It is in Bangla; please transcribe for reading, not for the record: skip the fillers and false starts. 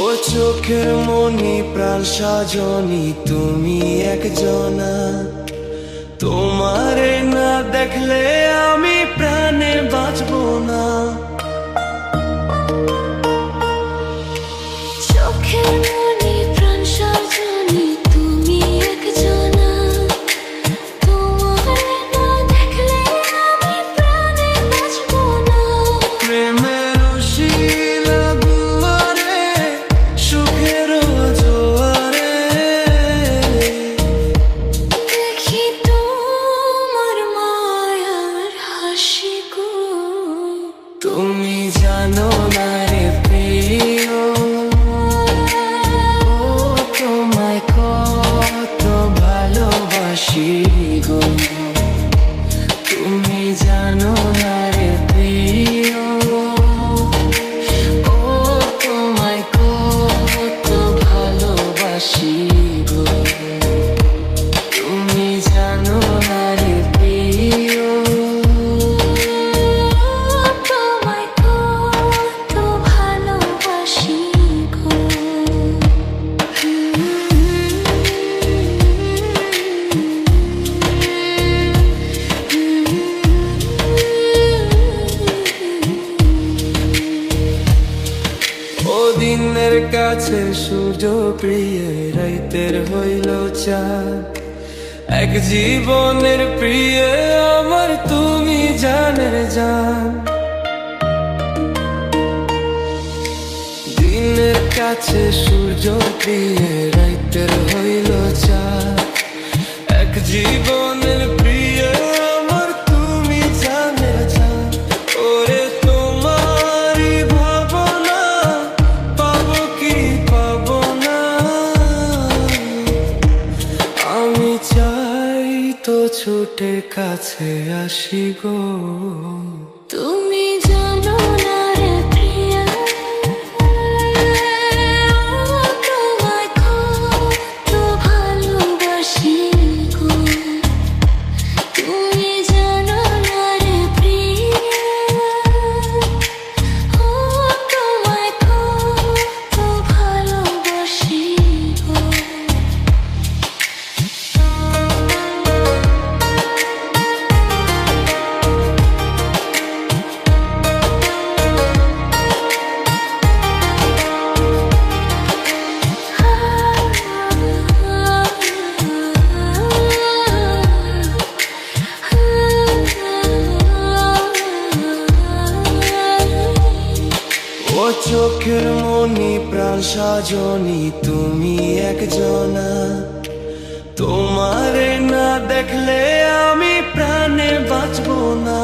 ও চোখের মনি প্রাণ সাজনি তুমি একজনা, তোমারে না দেখলে আমি প্রাণে বাঁচবো না। চোখের মনি প্রাণ সাজনি তুমি একজনা, তোমারে না দেখলে আমি প্রাণে বাঁচবো না। প্রেমের শিলা দুয়ারে সুখের জোয়ারে দেখি তোমার মায়ার হাসি গো। তুমি জানো না রে প্রিয়, তোমায় কত ভালোবাসি গো। তুমি জানো না রে প্রিয়, ও তোমায় কত ভালোবাসি গো। তুমি জানো না রে প্রিয়, তোমায় কত ভালোবাসি গো। ও দিনের কাছে সূর্য প্রিয়, রাইতের হইল চাঁদ। এক জীবনের প্রিয় আমার তুমি জানের জান। দিনের কাছে সূর্য প্রিয়, রাইতের হইল চাঁদ। এক জীবনের প্রিয় আমার তুমি জানের জান। ওরে তোমারই ভাবনা পাবো কি পাবো না, আমি চাই তো ছুটে কাছে আসি গো। তুমি জানো না রে প্রিয়া, তোমায় কত ভালোবাসি গো। তুমি জানো না রে প্রিয়া, তোমায় কত ভালোবাসি গো। ও চোখের মনি প্রাণ সাজনি তুমি একজনা, তোমারে না দেখলে আমি প্রাণে বাঁচবো না।